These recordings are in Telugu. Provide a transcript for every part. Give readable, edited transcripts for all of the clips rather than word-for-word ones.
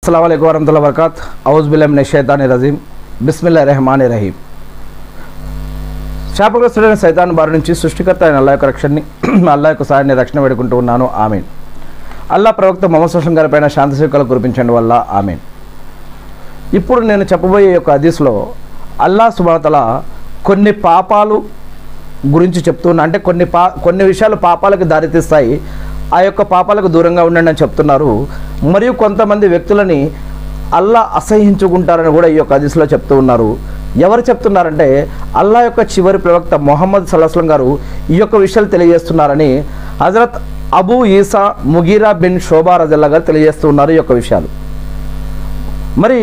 अस्सलामु अलैकुम वरहमतुल्लाहि वबरकातुहू औज़ु बिल्लाहि मिनश शैतानिर रजीम बिस्मिल्लाहिर रहमानिर रहीम। శాపగ్రస్తుడైన సైతాను బారి నుంచి సృష్టికర్త అయిన అల్లాహ్ యొక్క రక్షణని అల్లాహ్ యొక్క సహాయాన్ని రక్షణ వేడుకుంటూ ఉన్నాను, ఆమీన్. అల్లాహ్ ప్రవక్త ముహమ్మద్ సల్లల్లాహు అలైహి వసల్లం గారిపైన శాంతి సుఖాలు కురిపించండి వల్ల, ఆమీన్. ఇప్పుడు నేను చెప్పబోయే యొక్క హదీస్లో అల్లాహ్ సుబ్హానహు వ తఆలా కొన్ని పాపాలు గురించి చెప్తున్నా. అంటే కొన్ని విషయాలు పాపాలకు దారితీస్తాయి, ఆ యొక్క పాపాలకు దూరంగా ఉండండి అని చెప్తున్నారు. మరియు కొంతమంది వ్యక్తులని అల్లాహ్ అసహ్యించుకుంటారని కూడా ఈ యొక్క హదీస్లో చెప్తూ ఉన్నారు. ఎవరు చెప్తున్నారంటే అల్లాహ్ యొక్క చివరి ప్రవక్త ముహమ్మద్ సల్లల్లాహు అలైహి వసల్లం గారు ఈ యొక్క విషయాలు తెలియజేస్తున్నారని హజరత్ అబూ ఈసా ముగీరా బిన్ షోబా రజల్లా గారు తెలియజేస్తూ ఉన్నారు ఈ యొక్క విషయాలు. మరి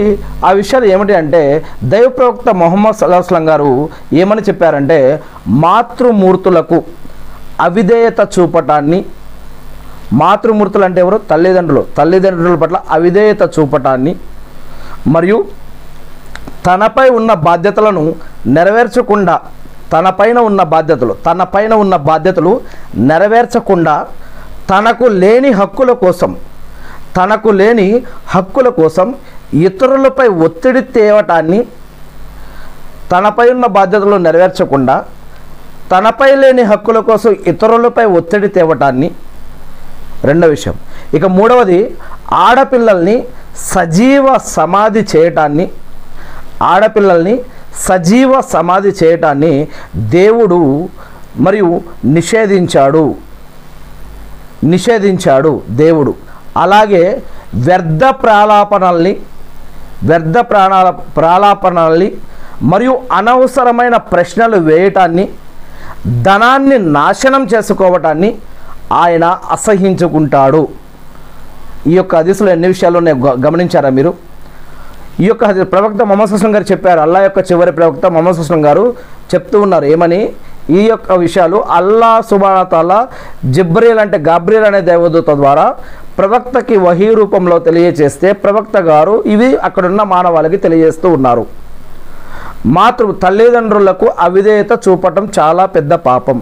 ఆ విషయాలు ఏమిటి అంటే దైవ ప్రవక్త ముహమ్మద్ సల్లల్లాహు అలైహి వసల్లం గారు ఏమని చెప్పారంటే మాతృమూర్తులకు అవిధేయత చూపటాన్ని, మాతృమూర్తులు అంటే ఎవరు? తల్లిదండ్రుల పట్ల అవిధేయత చూపటాన్ని మరియు తనపై ఉన్న బాధ్యతలను నెరవేర్చకుండా తనపైన ఉన్న బాధ్యతలు నెరవేర్చకుండా తనకు లేని హక్కుల కోసం ఇతరులపై ఒత్తిడి తేవటాన్ని, తనపై ఉన్న బాధ్యతలు నెరవేర్చకుండా తనపై లేని హక్కుల కోసం ఇతరులపై ఒత్తిడి తేవటాన్ని రెండో విషయం. ఇక మూడవది ఆడపిల్లల్ని సజీవ సమాధి చేయటాన్ని దేవుడు మరియు నిషేధించాడు దేవుడు. అలాగే వ్యర్థ ప్రాలాపనల్ని మరియు అనవసరమైన ప్రశ్నలు వేయటాన్ని, ధనాన్ని నాశనం చేసుకోవటాన్ని ఆయన అసహ్యించుకుంటాడు. ఈ యొక్క హదీసులో ఎన్ని విషయాలు గమనించారా మీరు? ఈ యొక్క ప్రవక్త ముహమ్మద్ సల్లల్లాహు అలైహి వసల్లం గారు చెప్పారు, అల్లాహ్ యొక్క చివరి ప్రవక్త ముహమ్మద్ సల్లల్లాహు అలైహి వసల్లం గారు చెప్తూ ఉన్నారు ఏమని? ఈ యొక్క విషయాలు అల్లాహ్ సుబ్హానహు వ తఆలా గాబ్రియల్ అనే దేవదూత ద్వారా ప్రవక్తకి వహీ రూపంలో తెలియజేస్తే ప్రవక్త గారు ఇవి అక్కడున్న మానవాళికి తెలియజేస్తూ ఉన్నారు. తల్లిదండ్రులకు అవిధేయత చూపటం చాలా పెద్ద పాపం.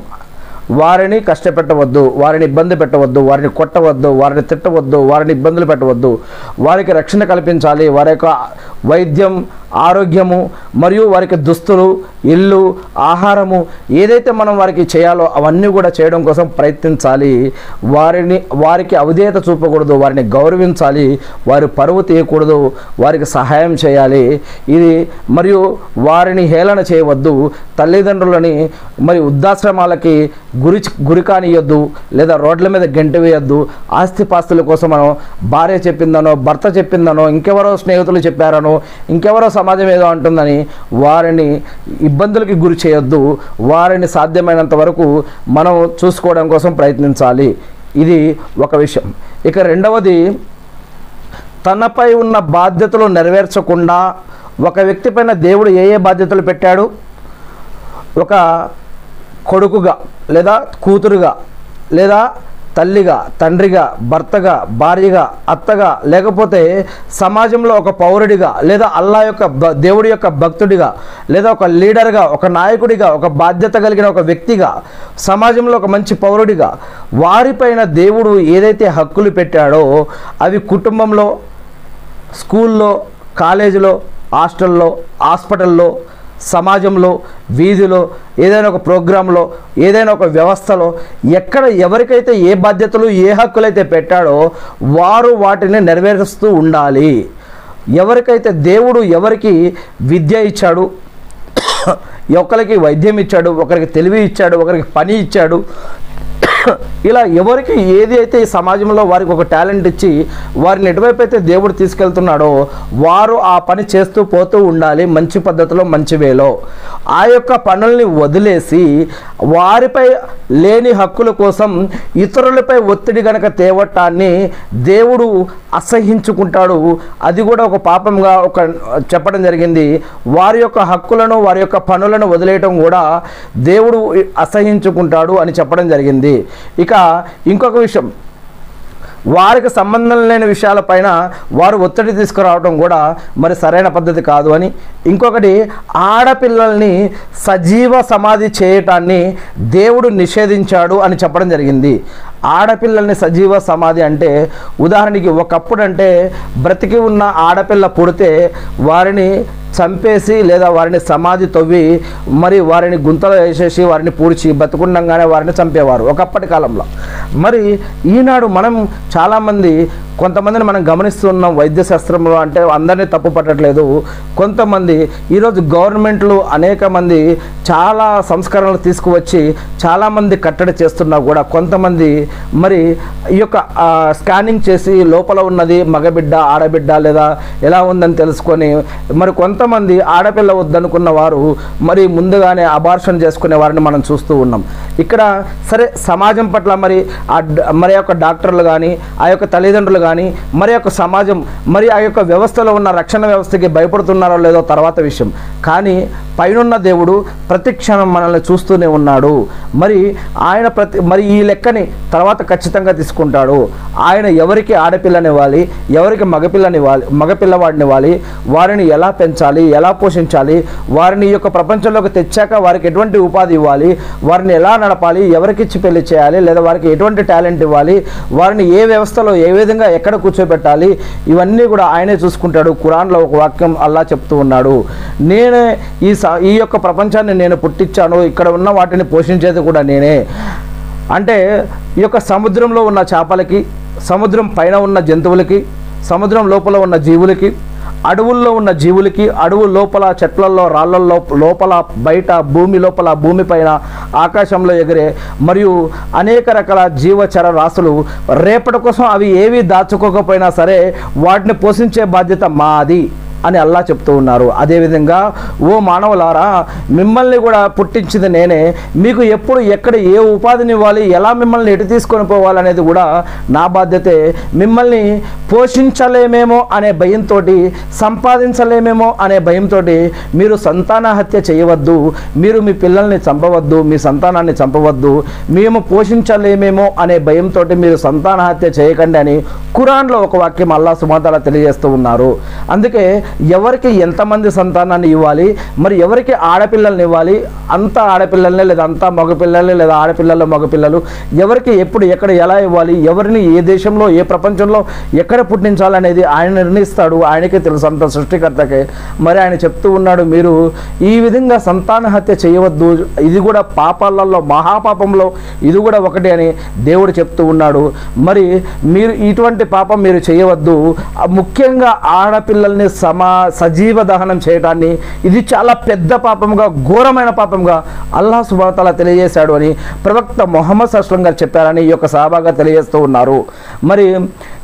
వారిని కష్టపెట్టవద్దు, వారిని ఇబ్బంది పెట్టవద్దు, వారిని కొట్టవద్దు, వారిని తిట్టవద్దు, వారిని ఇబ్బందులు పెట్టవద్దు. వారికి రక్షణ కల్పించాలి. వారి యొక్క వైద్యం, ఆరోగ్యము మరియు వారికి దుస్తులు, ఇల్లు, ఆహారము ఏదైతే మనం వారికి చేయాలో అవన్నీ కూడా చేయడం కోసం ప్రయత్నించాలి. వారికి అవిధేయత చూపకూడదు, వారిని గౌరవించాలి, వారి పరువు తీయకూడదు, వారికి సహాయం చేయాలి. ఇది మరియు వారిని హేళన చేయవద్దు. తల్లిదండ్రులని మరి వృద్ధాశ్రమాలకి గురి కానియొద్దు, లేదా రోడ్ల మీద గెంట వేయొద్దు. ఆస్తిపాస్తుల కోసం మనం భార్య చెప్పిందనో, భర్త చెప్పిందనో, ఇంకెవరో స్నేహితులు చెప్పారనో, ఇంకెవరో సమాజం ఏదో అంటుందని వారిని ఇబ్బందులకి గురి చేయొద్దు. వారిని సాధ్యమైనంత వరకు మనం చూసుకోవడం కోసం ప్రయత్నించాలి. ఇది ఒక విషయం. ఇక రెండవది, తనపై ఉన్న బాధ్యతలు నెరవేర్చకుండా ఒక వ్యక్తి పైన దేవుడు ఏ బాధ్యతలు పెట్టాడు? ఒక కొడుకుగా, లేదా కూతురుగా, లేదా తల్లిగా, తండ్రిగా, భర్తగా, భార్యగా, అత్తగా, లేకపోతే సమాజంలో ఒక పౌరుడిగా, లేదా అల్లాహ్ యొక్క దేవుడి యొక్క భక్తుడిగా, లేదా ఒక లీడర్గా, ఒక నాయకుడిగా, ఒక బాధ్యత కలిగిన ఒక వ్యక్తిగా, సమాజంలో ఒక మంచి పౌరుడిగా వారిపైన దేవుడు ఏదైతే హక్కులు పెట్టాడో అవి కుటుంబంలో, స్కూల్లో, కాలేజీలో, హాస్పిటల్లో, సమాజంలో, వీధిలో, ఏదైనా ఒక ప్రోగ్రాంలో, ఏదైనా ఒక వ్యవస్థలో ఎక్కడ ఎవరికైతే ఏ బాధ్యతలు, ఏ హక్కులైతే పెట్టాడో వారు వాటిని నెరవేరుస్తూ ఉండాలి. ఎవరికైతే దేవుడు ఎవరికి విద్య ఇచ్చాడు, ఒకరికి వైద్యం ఇచ్చాడు, ఒకరికి తెలివి ఇచ్చాడు, ఒకరికి పని ఇచ్చాడు, ఇలా ఎవరికి ఏది అయితే ఈ సమాజంలో వారికి ఒక టాలెంట్ ఇచ్చి వారిని ఎటువైపు అయితే దేవుడు తీసుకెళ్తున్నాడో వారు ఆ పని చేస్తూ పోతూ ఉండాలి, మంచి పద్ధతిలో, మంచి వేలో. ఆ యొక్క పనుల్ని వదిలేసి వారిపై లేని హక్కుల కోసం ఇతరులపై ఒత్తిడి గనక తేవటాన్ని దేవుడు అసహ్యించుకుంటాడు. అది కూడా ఒక పాపంగా చెప్పడం జరిగింది. వారి యొక్క హక్కులను, వారి యొక్క పనులను వదిలేయటం కూడా దేవుడు అసహ్యించుకుంటాడు అని చెప్పడం జరిగింది. ఇక ఇంకొక విషయం, వారికి సంబంధం లేని విషయాలపైన వారు ఒత్తిడి తీసుకురావడం కూడా మరి సరైన పద్ధతి కాదు అని. ఇంకొకటి, ఆడపిల్లల్ని సజీవ సమాధి చేయటాన్ని దేవుడు నిషేధించాడు అని చెప్పడం జరిగింది. ఆడపిల్లల్ని సజీవ సమాధి అంటే ఉదాహరణకి ఒకప్పుడు అంటే బ్రతికి ఉన్న ఆడపిల్ల పుడితే వారిని చంపేసి లేదా వారిని సమాధి తవ్వి మరి వారిని గుంతలో వేసేసి వారిని పూడ్చి బతుకుండగానే వారిని చంపేవారు ఒకప్పటి కాలంలో. మరి ఈనాడు మనం చాలామంది కొంతమందిని మనం గమనిస్తున్నాం వైద్య శాస్త్రంలో, అంటే అందరినీ తప్పు పట్టట్లేదు. కొంతమంది ఈరోజు గవర్నమెంట్లు అనేక మంది చాలా సంస్కరణలు తీసుకువచ్చి చాలామంది కట్టడి చేస్తున్నా కూడా కొంతమంది మరి ఈ యొక్క స్కానింగ్ చేసి లోపల ఉన్నది మగబిడ్డ ఆడబిడ్డ లేదా ఎలా ఉందని తెలుసుకొని మరి కొంతమంది ఆడపిల్ల వద్దనుకున్న వారు మరి ముందుగానే అబార్షన్ చేసుకునే వారిని మనం చూస్తూ ఉన్నాం. ఇక్కడ సరే సమాజం పట్ల మరి యొక్క డాక్టర్లు కానీ ఆ యొక్క తల్లిదండ్రులు కానీ మరి యొక్క సమాజం మరి ఆ యొక్క వ్యవస్థలో ఉన్న రక్షణ వ్యవస్థకి భయపడుతున్నారో లేదో తర్వాత విషయం. కానీ పైనున్న దేవుడు ప్రతి క్షణం మనల్ని చూస్తూనే ఉన్నాడు. మరి ఆయన మరి ఈ లెక్కని తర్వాత ఖచ్చితంగా తీసుకుంటాడు. ఆయన ఎవరికి ఆడపిల్లనివ్వాలి, ఎవరికి మగపిల్లవాడినివ్వాలి, వారిని ఎలా పెంచాలి, ఎలా పోషించాలి, వారిని ఈ యొక్క ప్రపంచంలోకి తెచ్చాక వారికి ఎటువంటి ఉపాధి ఇవ్వాలి, వారిని ఎలా నడపాలి, ఎవరికిచ్చి పెళ్లి చేయాలి, లేదా వారికి ఎటువంటి టాలెంట్ ఇవ్వాలి, వారిని ఏ వ్యవస్థలో ఏ విధంగా ఎక్కడ కూర్చోబెట్టాలి, ఇవన్నీ కూడా ఆయనే చూసుకుంటాడు. ఖురాన్లో ఒక వాక్యం అల్లా చెప్తూ ఉన్నాడు, నేనే ఈ యొక్క ప్రపంచాన్ని నేను పుట్టించాను, ఇక్కడ ఉన్న వాటిని పోషించేది కూడా నేనే. అంటే ఈ యొక్క సముద్రంలో ఉన్న చేపలకి, సముద్రం పైన ఉన్న జంతువులకి, సముద్రం లోపల ఉన్న జీవులకి, అడవుల్లో ఉన్న జీవులకి, అడవు లోపల చెట్లల్లో రాళ్ళల్లో లోపల బయట భూమి లోపల భూమి పైన ఆకాశంలో ఎగిరే మరియు అనేక రకాల జీవచర రాశులు రేపటి కోసం అవి ఏవి దాచుకోకపోయినా సరే వాటిని పోషించే బాధ్యత మాది అని అల్లా చెప్తూ ఉన్నారు. అదేవిధంగా ఓ మానవులారా, మిమ్మల్ని కూడా పుట్టించింది నేనే, మీకు ఎప్పుడు ఎక్కడ ఏ ఉపాధిని ఇవ్వాలి, ఎలా మిమ్మల్ని ఎటు తీసుకొని పోవాలనేది కూడా నా బాధ్యతే. మిమ్మల్ని పోషించలేమేమో అనే భయంతో, సంపాదించలేమేమో అనే భయంతో మీరు సంతాన హత్య చేయవద్దు, మీరు మీ పిల్లల్ని చంపవద్దు, మీ సంతానాన్ని చంపవద్దు, మేము పోషించలేమేమో అనే భయంతో మీరు సంతాన హత్య చేయకండి అని ఖురాన్లో ఒక వాక్యం అల్లా సుబ్హానహు వ తఆలా తెలియజేస్తూ ఉన్నారు. అందుకే ఎవరికి ఎంతమంది సంతానాన్ని ఇవ్వాలి, మరి ఎవరికి ఆడపిల్లల్ని ఇవ్వాలి, అంత ఆడపిల్లల్ని లేదా అంత మగపిల్లల్ని లేదా ఆడపిల్లలు మగపిల్లలు ఎవరికి ఎప్పుడు ఎక్కడ ఎలా ఇవ్వాలి, ఎవరిని ఏ దేశంలో ఏ ప్రపంచంలో ఎక్కడ పుట్టించాలనేది ఆయన నిర్ణయిస్తాడు. ఆయనకే తెలుసు, అంత సృష్టికర్తకే. మరి ఆయన చెప్తూ ఉన్నాడు, మీరు ఈ విధంగా సంతాన హత్య చేయవద్దు, ఇది కూడా పాపాలలో మహాపాపంలో ఇది కూడా ఒకటి అని దేవుడు చెప్తూ ఉన్నాడు. మరి మీరు ఇటువంటి పాపం మీరు చేయవద్దు. ముఖ్యంగా ఆడపిల్లల్ని సజీవ దహనం చేయడాన్ని ఇది చాలా పెద్ద పాపంగా, ఘోరమైన పాపంగా అల్లాహ్ సుబ్హానహు వ తఆలా తెలియజేశాడు అని ప్రవక్త ముహమ్మద్ సల్లల్లాహు అలైహి వసల్లం గారు చెప్పారని ఈ యొక్క సహాబాగా తెలియజేస్తూ ఉన్నారు. మరి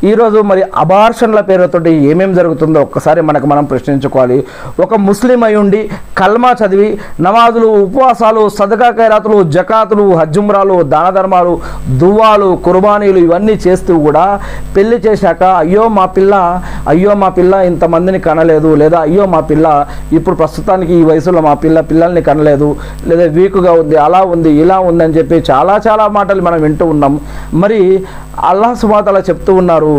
ఈరోజు మరి అబార్షన్ల పేరుతోటి ఏమేమి జరుగుతుందో ఒక్కసారి మనం ప్రశ్నించుకోవాలి. ఒక ముస్లిం అయి ఉండి కల్మా చదివి నమాజులు, ఉపవాసాలు, సదకా ఖైరాతులు, జకాతులు, హజ్జుమ్రాలు, దాన ధర్మాలు, దువాలు, కుర్బానీలు ఇవన్నీ చేస్తూ కూడా పెళ్లి చేశాక అయ్యో మా పిల్ల ఇంతమందిని కనలేదు, లేదా అయ్యో మా పిల్ల ఇప్పుడు ప్రస్తుతానికి ఈ వయసులో మా పిల్లల్ని కనలేదు, లేదా వీకుగా ఉంది, అలా ఉంది, ఇలా ఉందని చెప్పి చాలా మాటలు మనం వింటూ ఉన్నాం. మరి అల్లాహ్ సుబ్హానహు వ తఆలా చెప్తూ ఉన్నారు,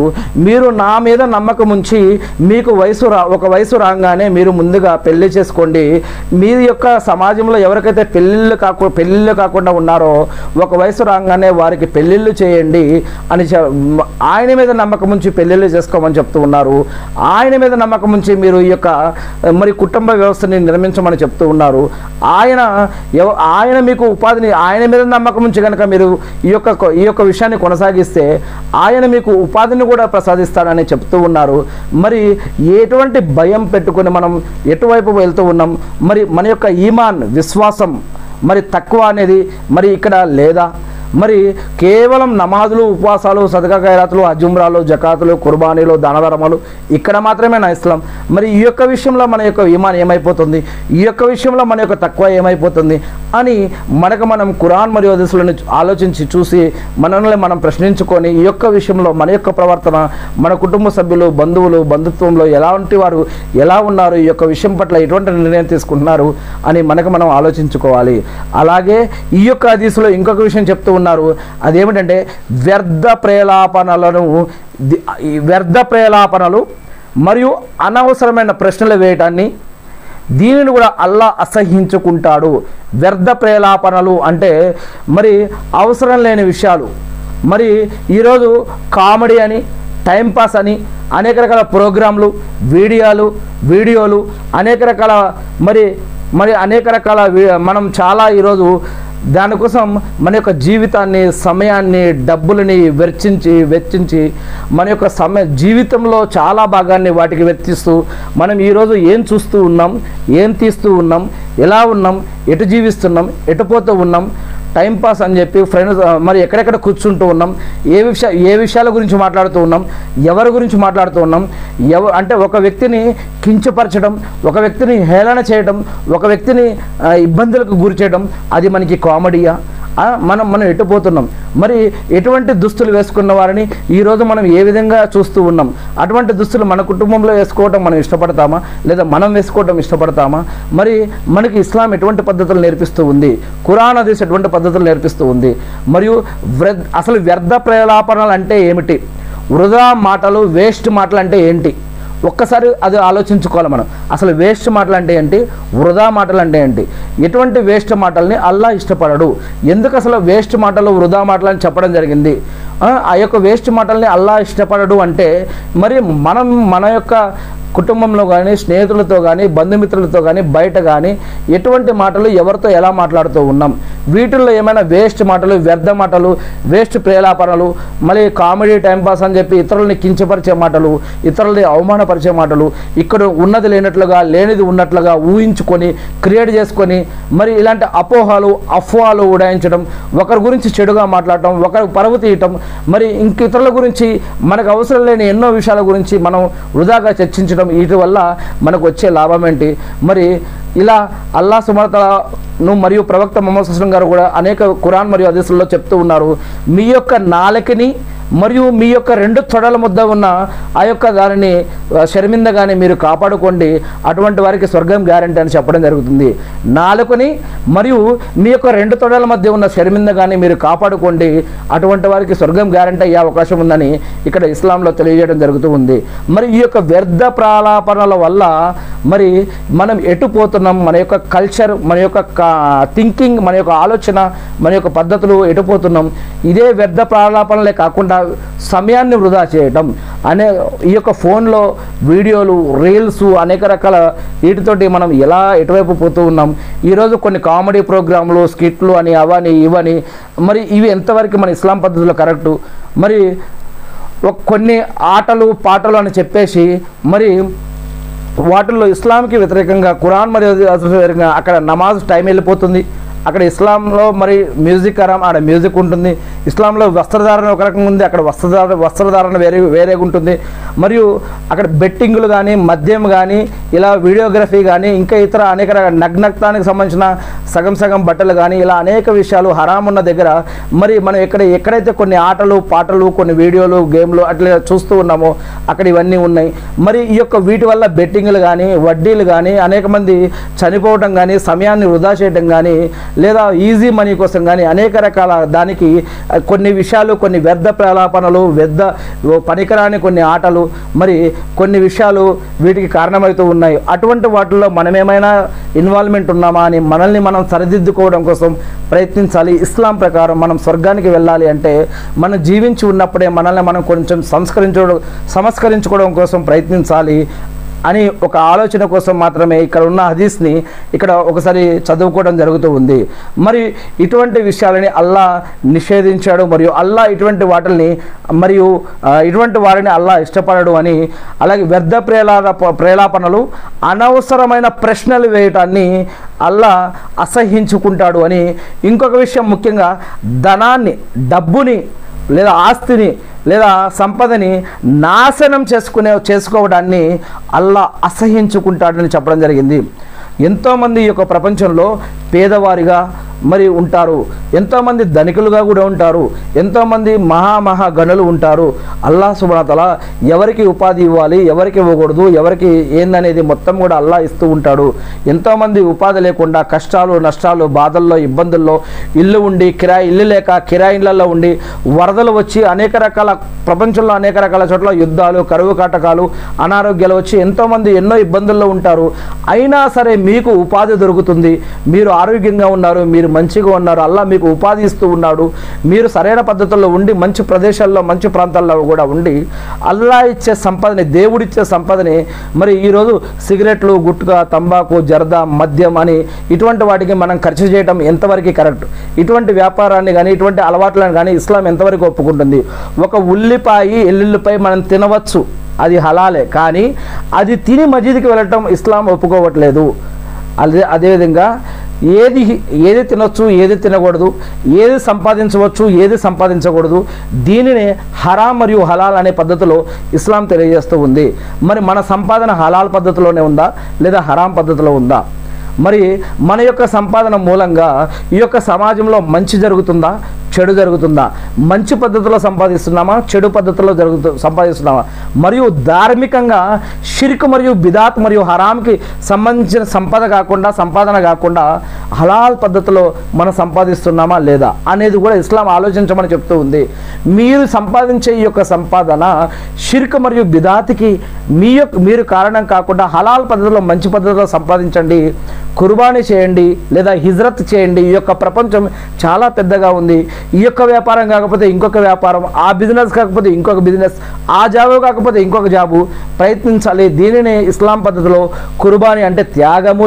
మీరు నా మీద నమ్మకం ఉంచి మీకు ఒక వయసు రాగానే మీరు ముందుగా పెళ్లి చేసుకోండి. మీ యొక్క సమాజంలో ఎవరికైతే పెళ్ళిళ్ళు కాకుండా ఉన్నారో ఒక వయసు రాగానే వారికి పెళ్ళిళ్ళు చేయండి అని ఆయన మీద నమ్మకం ఉంచి పెళ్ళిళ్ళు చేసుకోమని చెప్తూ ఉన్నారు. ఆయన మీద నమ్మకం ఉంచి మీరు ఈ యొక్క మరి కుటుంబ వ్యవస్థని నిర్మించమని చెప్తూ ఉన్నారు. ఆయన మీకు ఉపాధిని, ఆయన మీద నమ్మకం ఉంచి కనుక మీరు ఈ యొక్క విషయాన్ని కొనసాగిస్తే ఆయన మీకు ఉపాధిని కూడా ప్రసాదిస్తాడని చెప్తూ ఉన్నారు. మరి ఎటువంటి భయం పెట్టుకుని మనం ఎటువైపు వెళ్తూ ఉన్నాం? మరి మన యొక్క ఈమాన్, విశ్వాసం మరి తక్కువ అనేది మరి ఇక్కడ లేదా? మరి కేవలం నమాజులు, ఉపవాసాలు, సదకా ఖైరాతులు, హజ్జుమ్రాలు, జకాతులు, కుర్బానీలు, దానధర్మాలు ఇక్కడ మాత్రమే నా ఇస్లాం. మరి ఈ యొక్క విషయంలో మన యొక్క ఈమాన్ ఏమైపోతుంది, ఈ యొక్క విషయంలో మన యొక్క తక్కువ ఏమైపోతుంది అని మనం ఖురాన్ మరియు హదీసులను ఆలోచించి చూసి మనల్ని మనం ప్రశ్నించుకొని ఈ యొక్క విషయంలో మన యొక్క ప్రవర్తన, మన కుటుంబ సభ్యులు, బంధువులు, బంధుత్వంలో ఎలాంటి వారు ఎలా ఉన్నారు, ఈ యొక్క విషయం పట్ల ఎటువంటి నిర్ణయం తీసుకుంటున్నారు అని మనం ఆలోచించుకోవాలి. అలాగే ఈ యొక్క హదీసులో ఇంకొక విషయం చెప్తూ ఉన్నారు, అదేమిటంటే వ్యర్థ ప్రేలాపనలు మరియు అనవసరమైన ప్రశ్నలు వేయటాన్ని, దీనిని కూడా అల్లా అసహ్యించుకుంటాడు. వ్యర్థ ప్రేలాపనలు అంటే మరి అవసరం లేని విషయాలు, మరి ఈరోజు కామెడీ అని, టైంపాస్ అని అనేక రకాల ప్రోగ్రాంలు, వీడియోలు అనేక రకాల మరి అనేక రకాల మనం చాలా ఈరోజు దానికోసం మన యొక్క జీవితాన్ని, సమయాన్ని, డబ్బులని వెచ్చించి మన యొక్క జీవితంలో చాలా భాగాన్ని వాటికి వెచ్చిస్తూ మనం ఈరోజు ఏం చూస్తూ ఉన్నాం, ఏం తీస్తూ ఉన్నాం, ఎలా ఉన్నాం, ఎటు జీవిస్తున్నాం, ఎటు పోతూ ఉన్నాం, టైంపాస్ అని చెప్పి ఫ్రెండ్స్ మరి ఎక్కడెక్కడ కూర్చుంటూ ఉన్నాం, ఏ విషయాల గురించి మాట్లాడుతూ ఉన్నాం, ఎవరి గురించి మాట్లాడుతూ ఉన్నాం, అంటే ఒక వ్యక్తిని కించపరచడం, ఒక వ్యక్తిని హేళన చేయడం, ఒక వ్యక్తిని ఇబ్బందులకు గురి చేయడం, అది మనకి కామెడీయా? మనం ఎటుపోతున్నాం? మరి ఎటువంటి దుస్తులు వేసుకున్న వారిని ఈరోజు మనం ఏ విధంగా చూస్తూ ఉన్నాం? అటువంటి దుస్తులు మన కుటుంబంలో వేసుకోవడం మనం ఇష్టపడతామా, లేదా మనం వేసుకోవడం ఇష్టపడతామా? మరి మనకి ఇస్లాం ఎటువంటి పద్ధతులు నేర్పిస్తూ ఉంది, ఖురాన్ హదీస్ ఎటువంటి పద్ధతులు నేర్పిస్తూ ఉంది? మరియు అసలు వ్యర్థ ప్రలాపనలు అంటే ఏమిటి, వృధా మాటలు, వేస్ట్ మాటలు అంటే ఏంటి? ఒక్కసారి అది ఆలోచించుకోవాలి మనం. అసలు వేస్ట్ మాటలు అంటే ఏంటి, వృధా మాటలు అంటే ఏంటి? ఎటువంటి వేస్ట్ మాటల్ని అల్లా ఇష్టపడడు? ఎందుకు అసలు వేస్ట్ మాటలు, వృధా మాటలు అని చెప్పడం జరిగింది? ఆ యొక్క వేస్ట్ మాటల్ని అల్లా ఇష్టపడడు అంటే మరి మన యొక్క కుటుంబంలో కానీ, స్నేహితులతో కానీ, బంధుమిత్రులతో కానీ, బయట కానీ ఎటువంటి మాటలు, ఎవరితో ఎలా మాట్లాడుతూ ఉన్నాం? వీటిల్లో ఏమైనా వేస్ట్ మాటలు, వ్యర్థ మాటలు, వేస్ట్ ప్రేలాపనలు, మళ్ళీ కామెడీ, టైంపాస్ అని చెప్పి ఇతరులని కించపరిచే మాటలు, ఇతరులని అవమానపరిచే మాటలు, ఇక్కడ ఉన్నది లేనట్లుగా, లేనిది ఉన్నట్లుగా ఊహించుకొని క్రియేట్ చేసుకొని మరి ఇలాంటి అఫ్వాలు ఉడాయించడం, ఒకరి గురించి చెడుగా మాట్లాడటం, ఒకరి పరువు తీయటం, మరి ఇంక ఇతరుల గురించి మనకు అవసరం లేని ఎన్నో విషయాల గురించి మనం వృధాగా చర్చించడం, వీటి వల్ల మనకు వచ్చే లాభం ఏంటి? మరి ఇలా అల్లాహ్ సుబ్హానహు వ తఆలా మరియు ప్రవక్త ముహమ్మద్ సల్లల్లాహు అలైహి వసల్లం గారు కూడా అనేక ఖురాన్ మరియు హదీసుల్లో చెప్తూ ఉన్నారు, మీ యొక్క నాలుకని మరియు మీ యొక్క 2 తొడల మధ్య ఉన్న ఆ యొక్క దానిని షర్మిందగానే మీరు కాపాడుకోండి, అటువంటి వారికి స్వర్గం గ్యారెంటీ అని చెప్పడం జరుగుతుంది. నాలుకని మరియు మీ యొక్క 2 తొడల మధ్య ఉన్న షర్మిందగానే మీరు కాపాడుకోండి, అటువంటి వారికి స్వర్గం గ్యారెంటీ అయ్యే అవకాశం ఉందని ఇక్కడ ఇస్లాంలో తెలియజేయడం జరుగుతూ ఉంది. మరి ఈ యొక్క వ్యర్థ ప్రాలాపనల వల్ల మరి మనం ఎటు పోతున్నాం? మన యొక్క కల్చర్, మన యొక్క థింకింగ్, మన యొక్క ఆలోచన, మన యొక్క పద్ధతులు ఎటు పోతున్నాం? ఇదే వ్యర్థ ప్రాలాపనలే కాకుండా సమయాన్ని వృధా చేయటం ఈ యొక్క ఫోన్లో వీడియోలు, రీల్స్, అనేక రకాల వీటితోటి మనం ఎలా ఎటువైపు పోతూ ఉన్నాం? ఈరోజు కొన్ని కామెడీ ప్రోగ్రాంలు, స్కిట్లు అని, అవని ఇవని, మరి ఇవి ఎంతవరకు మన ఇస్లాం పద్ధతిలో కరెక్టు? మరి కొన్ని ఆటలు, పాటలు అని చెప్పేసి మరి వాటిల్లో ఇస్లాంకి వ్యతిరేకంగా, ఖురాన్ మరియు వ్యతిరేకంగా అక్కడ నమాజ్ టైం వెళ్ళిపోతుంది. అక్కడ ఇస్లాంలో మరి మ్యూజిక్ హరాం, ఆడ మ్యూజిక్ ఉంటుంది. ఇస్లాంలో వస్త్రధారణ ఒక రకంగా ఉంది, అక్కడ వస్త్రధారణ వేరేగా ఉంటుంది. మరియు అక్కడ బెట్టింగులు కానీ, మద్యం కానీ, ఇలా వీడియోగ్రఫీ కానీ, ఇంకా ఇతర అనేక నగ్నత్వానికి సంబంధించిన సగం బట్టలు కానీ, ఇలా అనేక విషయాలు హరాం ఉన్న దగ్గర మరి మనం ఎక్కడైతే కొన్ని ఆటలు, పాటలు, కొన్ని వీడియోలు, గేమ్లు అట్లా చూస్తూ ఉన్నామో అక్కడ ఇవన్నీ ఉన్నాయి. మరి ఈ యొక్క వీటి వల్ల బెట్టింగులు కానీ, వడ్డీలు కానీ, అనేక మంది చనిపోవడం కానీ, సమయాన్ని వృధా చేయడం కానీ, లేదా ఈజీ మనీ కోసం కానీ అనేక రకాల దానికి కొన్ని విషయాలు, కొన్ని వ్యర్థ ప్రలాపనలు, పనికిరాని కొన్ని ఆటలు, మరి కొన్ని విషయాలు వీటికి కారణమవుతూ ఉన్నాయి. అటువంటి వాటిల్లో మనమేమైనా ఇన్వాల్వ్మెంట్ ఉన్నామా అని మనల్ని మనం సరిదిద్దుకోవడం కోసం ప్రయత్నించాలి. ఇస్లాం ప్రకారం మనం స్వర్గానికి వెళ్ళాలి అంటే మనం జీవించి ఉన్నప్పుడే మనల్ని మనం కొంచెం సంస్కరించుకోవడం కోసం ప్రయత్నించాలి అని ఒక ఆలోచన కోసం మాత్రమే ఇక్కడ ఉన్న హదీస్ని ఇక్కడ ఒకసారి చదువుకోవడం జరుగుతూ ఉంది. మరి ఇటువంటి విషయాలని అల్లా నిషేధించాడు, మరియు అల్లా ఇటువంటి వాటిని మరియు ఇటువంటి వారిని అల్లా ఇష్టపడడు అని, అలాగే వ్యర్థ ప్రేలాపనలు, అనవసరమైన ప్రశ్నలు వేయటాన్ని అల్లా అసహ్యించుకుంటాడు అని, ఇంకొక విషయం ముఖ్యంగా ధనాన్ని, డబ్బుని లేదా ఆస్తిని లేదా సంపదని నాశనం చేసుకోవడాన్ని అల్లా అసహ్యించుకుంటాడని చెప్పడం జరిగింది. ఎంతోమంది ఈ యొక్క ప్రపంచంలో పేదవారిగా మరి ఉంటారు, ఎంతోమంది ధనికులుగా కూడా ఉంటారు, ఎంతోమంది మహా గనులు ఉంటారు. అల్లాహ్ సుబ్హానహు వ తఆలా ఎవరికి ఉపాధి ఇవ్వాలి, ఎవరికి ఇవ్వకూడదు, ఎవరికి ఏందనేది మొత్తం కూడా అల్లాహ్ ఇస్తూ ఉంటాడు. ఎంతోమంది ఉపాధి లేకుండా కష్టాలు, నష్టాలు, బాధల్లో, ఇబ్బందుల్లో, ఇల్లు లేక కిరాయి ఇళ్లలో ఉండి, వరదలు వచ్చి అనేక రకాల ప్రపంచంలో అనేక రకాల చోట్ల యుద్ధాలు, కరువు కాటకాలు, అనారోగ్యాలు వచ్చి ఎంతోమంది ఎన్నో ఇబ్బందుల్లో ఉంటారు. అయినా సరే మీకు ఉపాధి దొరుకుతుంది, మీరు ఆరోగ్యంగా ఉన్నారు, మీరు మీరు మంచిగా ఉన్నారు, అల్లా మీకు ఉపాధి ఇస్తూ ఉన్నాడు, మీరు సరైన పద్ధతుల్లో ఉండి మంచి ప్రదేశాల్లో మంచి ప్రాంతాల్లో కూడా ఉండి అల్లా ఇచ్చే సంపదని, దేవుడిచ్చే సంపదని మరి ఈరోజు సిగరెట్లు, గుట్కా, తంబాకు, జర్దా, మద్యం అని ఇటువంటి వాటికి మనం ఖర్చు చేయడం ఎంతవరకు కరెక్ట్? ఇటువంటి వ్యాపారాన్ని కానీ ఇటువంటి అలవాట్లను కానీ ఇస్లాం ఎంతవరకు ఒప్పుకుంటుంది? ఒక ఉల్లిపాయ, ఎల్లుల్లిపాయ మనం తినవచ్చు, అది హలాలే, కానీ అది తిని మసీదుకి వెళ్ళటం ఇస్లాం ఒప్పుకోవట్లేదు. అదేవిధంగా ఏది తినొచ్చు, ఏది తినకూడదు, ఏది సంపాదించవచ్చు, ఏది సంపాదించకూడదు, దీనిని హరాం మరియు హలాల్ అనే పద్ధతిలో ఇస్లాం తెలియజేస్తూ ఉంది. మరి మన సంపాదన హలాల్ పద్ధతిలోనే ఉందా లేదా హరాం పద్ధతిలో ఉందా? మరి మన యొక్క సంపాదన మూలంగా ఈ యొక్క సమాజంలో మంచి జరుగుతుందా, చెడు జరుగుతుందా? మంచి పద్ధతిలో సంపాదిస్తున్నామా, చెడు పద్ధతిలో సంపాదిస్తున్నామా? మరియు ధార్మికంగా షిర్క్ మరియు బిదాత్ మరియు హరాంకి సంబంధించిన సంపాదన కాకుండా హలాల్ పద్ధతిలో మనం సంపాదిస్తున్నామా లేదా అనేది కూడా ఇస్లాం ఆలోచించమని చెప్తూ ఉంది. మీరు సంపాదించే ఈ యొక్క సంపాదన షిర్క్ మరియు బిదాత్కి మీరు కారణం కాకుండా హలాల్ పద్ధతిలో మంచి పద్ధతిలో సంపాదించండి, కుర్బానీ చేయండి లేదా హిజ్రత్ చేయండి. ఈ యొక్క ప్రపంచం చాలా పెద్దగా ఉంది. ఈ యొక్క వ్యాపారం కాకపోతే ఇంకొక వ్యాపారం, ఆ బిజినెస్ కాకపోతే ఇంకొక బిజినెస్, ఆ జాబు కాకపోతే ఇంకొక జాబు ప్రయత్నించాలి. దీనిని ఇస్లాం పద్ధతిలో కుర్బానీ అంటే త్యాగము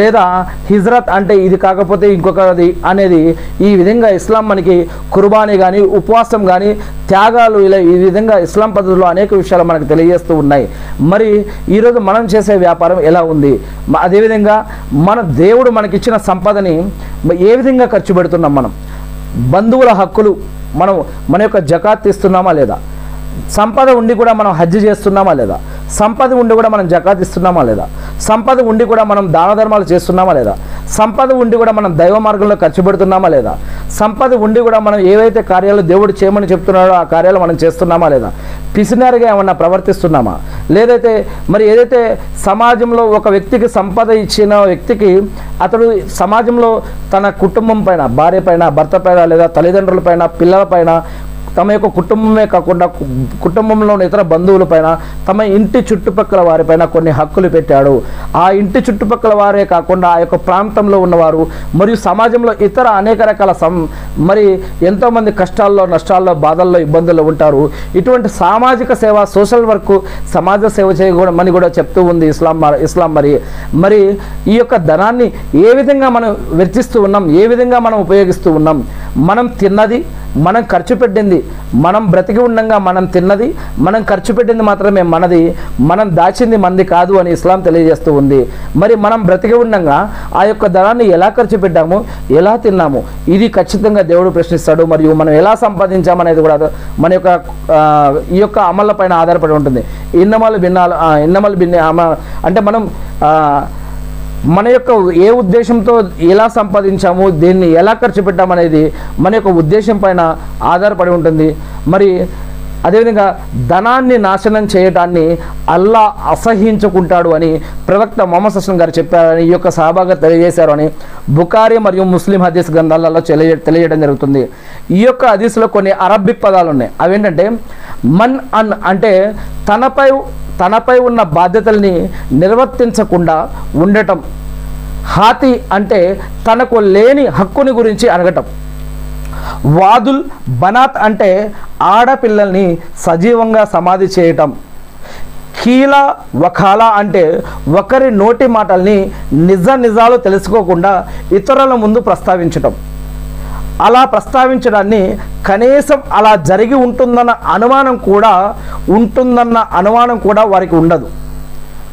లేదా హిజ్రత్ అంటే ఇది కాకపోతే ఇంకొకది అనేది, ఈ విధంగా ఇస్లాం మనకి కుర్బానీ కానీ ఉపవాసం కానీ త్యాగాలు ఇలా ఈ విధంగా ఇస్లాం పద్ధతిలో అనేక విషయాలు మనకు తెలియజేస్తూ ఉన్నాయి. మరి ఈరోజు మనం చేసే వ్యాపారం ఎలా ఉంది? అదేవిధంగా మన దేవుడు మనకిచ్చిన సంపదని ఏ విధంగా ఖర్చు పెడుతున్నాం? మనం బంధువుల హక్కులు మన యొక్క జకాత్ ఇస్తున్నామా లేదా? సంపద ఉండి కూడా మనం హజ్జు చేస్తున్నామా లేదా? సంపద ఉండి కూడా మనం జకాత్ ఇస్తున్నామా లేదా? సంపద ఉండి కూడా మనం దాన ధర్మాలు చేస్తున్నామా లేదా? సంపద ఉండి కూడా మనం దైవ మార్గంలో ఖర్చు పెడుతున్నామా లేదా? సంపద ఉండి కూడా మనం ఏవైతే కార్యాలు దేవుడు చేయమని చెప్తున్నాడో ఆ కార్యాలు మనం చేస్తున్నామా లేదా? పిసినారిగా ఏమన్నా ప్రవర్తిస్తున్నామా? ఏదైతే సమాజంలో ఒక వ్యక్తికి సంపద ఇచ్చిన వ్యక్తికి అతడు సమాజంలో తన కుటుంబం పైన, భార్య పైన, భర్త పైన లేదా తల్లిదండ్రుల పైన, పిల్లల పైన, తమ యొక్క కుటుంబమే కాకుండా కుటుంబంలోని ఇతర బంధువులపైన, తమ ఇంటి చుట్టుపక్కల వారిపైన కొన్ని హక్కులు పెట్టాడు. ఆ ఇంటి చుట్టుపక్కల వారే కాకుండా ఆ యొక్క ప్రాంతంలో ఉన్నవారు మరియు సమాజంలో ఇతర అనేక రకాల మరి ఎంతోమంది కష్టాల్లో, నష్టాల్లో, బాధల్లో, ఇబ్బందుల్లో ఉంటారు. ఇటువంటి సామాజిక సేవ, సోషల్ వర్క్, సమాజ సేవ చేయమని కూడా చెప్తూ ఉంది ఇస్లాం. మరి ఈ యొక్క ధనాన్ని ఏ విధంగా మనం వెచ్చిస్తూ ఉన్నాం, ఏ విధంగా మనం ఉపయోగిస్తూ ఉన్నాం? మనం తిన్నది, మనం ఖర్చు పెట్టింది, మనం బ్రతికి ఉండగా మనం తిన్నది, మనం ఖర్చు పెట్టింది మాత్రమే మనది, మనం దాచింది మంది కాదు అని ఇస్లాం తెలియజేస్తూ ఉంది. మరి మనం బ్రతికి ఉండగా ఆ యొక్క ధనాన్ని ఎలా ఖర్చు పెట్టాము, ఎలా తిన్నాము, ఇది ఖచ్చితంగా దేవుడు ప్రశ్నిస్తాడు. మరియు మనం ఎలా సంపాదించామనేది కూడా మన యొక్క ఈ యొక్క అమళ్ళ పైన ఆధారపడి ఉంటుంది. ఇన్నమల్ భిన్న అంటే మనం మన యొక్క ఏ ఉద్దేశంతో ఎలా సంపాదించాము, దీన్ని ఎలా ఖర్చు పెట్టామనేది మన యొక్క ఉద్దేశం పైన ఆధారపడి ఉంటుంది. మరి అదేవిధంగా ధనాన్ని నాశనం చేయడాన్ని అల్లా అసహించుకుంటాడు అని ప్రవక్త మొహమ్మద్ సల్లల్లాహు గారు చెప్పారని ఈ యొక్క సహాబాగా తెలియజేశారు అని బుఖారీ మరియు ముస్లిం హదీస్ గ్రంథాలలో తెలియజేయడం జరుగుతుంది. ఈ యొక్క హదీస్లో కొన్ని అరబిక్ పదాలు ఉన్నాయి. అవేంటంటే మన్ అన్ అంటే తనపై ఉన్న బాధ్యతల్ని నిర్వర్తించకుండా ఉండటం, హాతి అంటే తనకు లేని హక్కుని గురించి అడగటం, వాదుల్ బనాత్ అంటే ఆడపిల్లల్ని సజీవంగా సమాధి చేయటం, కీలా వఖాలా అంటే ఒకరి నోటి మాటల్ని నిజాలు తెలుసుకోకుండా ఇతరుల ముందు ప్రస్తావించటం. అలా ప్రస్తావించడాన్ని కనీసం అలా జరిగి ఉంటుందన్న అనుమానం కూడా వారికి ఉండదు.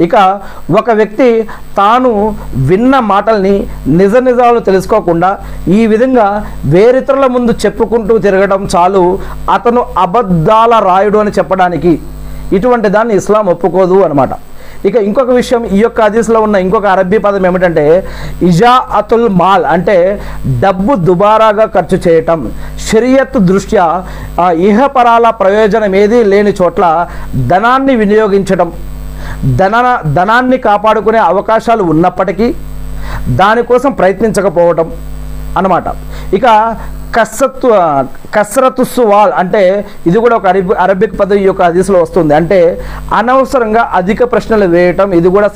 ఇక ఒక వ్యక్తి తాను విన్న మాటల్ని నిజాలు తెలుసుకోకుండా ఈ విధంగా వేరితరుల ముందు చెప్పుకుంటూ తిరగడం చాలు అతను అబద్ధాల రాయుడు అని చెప్పడానికి. ఇటువంటి దాన్ని ఇస్లాం ఒప్పుకోదు అన్నమాట. ఇక ఇంకొక విషయం, ఈ యొక్క హదీస్లో ఉన్న ఇంకొక అరబ్బీ పదం ఏమిటంటే ఇజాఅతుల్ మాల్ అంటే డబ్బు దుబారాగా ఖర్చు చేయటం. షరియత్ దృష్ట్యా ఇహపరాల ప్రయోజనం ఏదీ లేని చోట్ల ధనాన్ని వినియోగించడం, ధనాన్ని కాపాడుకునే అవకాశాలు ఉన్నప్పటికీ దానికోసం ప్రయత్నించకపోవటం అన్నమాట. ఇక కసరతు సువాల్ అంటే ఇది కూడా ఒక అరబిక్ పదం ఈ యొక్క హదీస్లో వస్తుంది. అంటే అనవసరంగా అధిక ప్రశ్నలు వేయటం, ఇది కూడా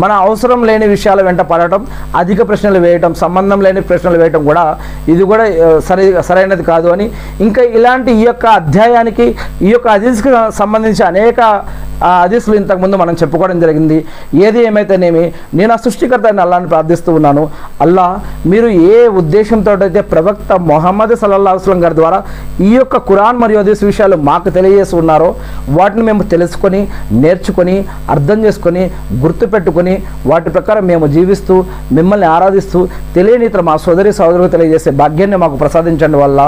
మన అవసరం లేని విషయాల వెంట పడటం, అధిక ప్రశ్నలు వేయటం, సంబంధం లేని ప్రశ్నలు వేయటం కూడా ఇది కూడా సరైనది కాదు అని. ఇంకా ఇలాంటి ఈ యొక్క అధ్యాయానికి ఈ యొక్క హదీస్కి సంబంధించి అనేక హదీసులు ఇంతకుముందు మనం చెప్పుకోవడం జరిగింది. ఏది ఏమైతేనేమి నేను ఆ సృష్టికర్త అయిన అల్లాహ్ని ప్రార్థిస్తూ ఉన్నాను. అల్లా, మీరు ఏ ఉద్దేశంతో అయితే ప్రవక్త మొహమ్మద్ సల్లల్లాహు అలైహి వసల్లం గారి ద్వారా ఈ యొక్క ఖురాన్ మరియు హదీస్ విషయాలు మాకు తెలియజేసి ఉన్నారో వాటిని మేము తెలుసుకొని, నేర్చుకొని, అర్థం చేసుకొని, గుర్తుపెట్టుకొని వాటి ప్రకారం మేము జీవిస్తూ మిమ్మల్ని ఆరాధిస్తూ తెలియని ఇతర మా సోదరులకు తెలియజేసే భాగ్యాన్ని మాకు ప్రసాదించండి వల్ల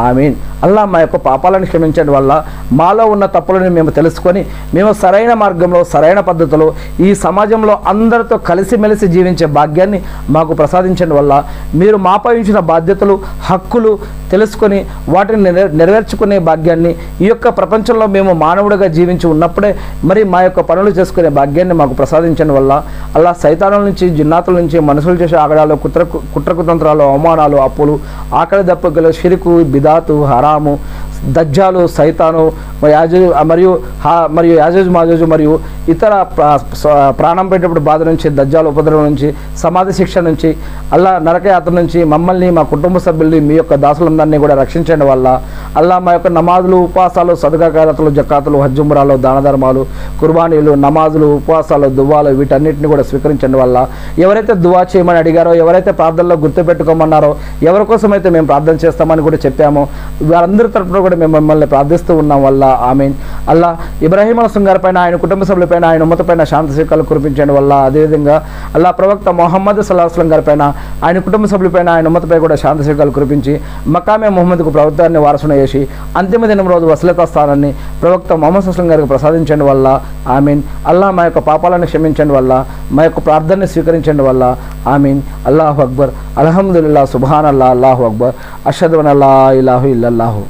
ఆమీన్. అల్లా, మా యొక్క పాపాలను క్షమించండి వల్ల మాలో ఉన్న తప్పులను మేము తెలుసుకొని మేము సరైన మార్గంలో సరైన పద్ధతిలో ఈ సమాజంలో అందరితో కలిసిమెలిసి జీవించే భాగ్యాన్ని మాకు ప్రసాదించండి వల్ల మీరు మాపై ఉంచిన బాధ్యతలు, హక్కులు తెలుసుకొని వాటిని నెరవేర్చుకునే భాగ్యాన్ని ఈ యొక్క ప్రపంచంలో మేము మానవుడిగా జీవించి ఉన్నప్పుడే మరి మా యొక్క పనులు చేసుకునే భాగ్యాన్ని మాకు ప్రసాదించండి వల్ల అల్లా, సైతానుల నుంచి, జిన్నాతుల నుంచి, మనుషులు చేసే ఆగడాలు, కుట్రకుతంత్రాలు, అవమానాలు, అప్పులు, ఆకలి దప్పుకలు, షిరుకు, బిదాతు, హరాము, దజ్జాలు, సైతాను మరియు యాజూజ్ మాజూజ్ మరియు ఇతర ప్రాణం పెట్టేప్పుడు బాధ నుంచి, దజ్జాలు ఉపద్రవం నుంచి, సమాధి శిక్ష నుంచి, అల్లా నరకయాత్ర నుంచి మమ్మల్ని, మా కుటుంబ సభ్యుల్ని, మీ యొక్క దాసులందరినీ కూడా రక్షించండి వల్ల అల్లా, మా యొక్క నమాజులు, ఉపవాసాలు, సదకా ఖైరాతులు, జకాతులు, హజ్ ఉమ్రాలు, దాన ధర్మాలు, కుర్బానీలు, నమాజులు, ఉపవాసాలు, దువాలు వీటన్నిటిని కూడా స్వీకరించండి వల్ల ఎవరైతే దువా చేయమని అడిగారో, ఎవరైతే ప్రార్థనలో గుర్తుపెట్టుకోమన్నారో, ఎవరి కోసమైతే మేము ప్రార్థన చేస్తామని కూడా చెప్పామో వారందరి తరపున కూడా మేము మిమ్మల్ని ప్రార్థిస్తూ ఉన్నాం వల్ల ఆమీన్. అల్లా, ఇబ్రాహీం అలైహిస్సలాం గారి పైన, ఆయన కుటుంబ సభ్యులపైన, ఆయన ఉమ్మత పైన శాంతి శిఖాలు కురిపించండి వల్ల అదేవిధంగా అల్లా ప్రవక్త మొహమ్మద్ సల్లల్లాహు అలైహి వసల్లం గారి పైన, ఆయన కుటుంబ సభ్యులపైన, ఆయన ఉమ్మతపై కూడా శాంతి శిఖాలు కురిపించి మకామే ముహమ్మద్కు ప్రవక్తాన్ని వారసున చేసి అంతిమ దినం రోజు వసలతా స్థానాన్ని ప్రవక్త మొహమ్మద్ సల్లల్లాహు అలైహి వసల్లం గారికి ప్రసాదించండి వల్ల ఆమీన్. అల్లా, మా యొక్క పాపాలను క్షమించండి వల్ల మా యొక్క ప్రార్థనని స్వీకరించండి వల్ల ఆమీన్. అల్లాహు అక్బర్, అల్హమ్దులిల్లాహ్, సుబ్హానల్లాహ్, అల్లాహు అక్బర్, అష్హదు అన్ లా ఇలాహా ఇల్లల్లాహు.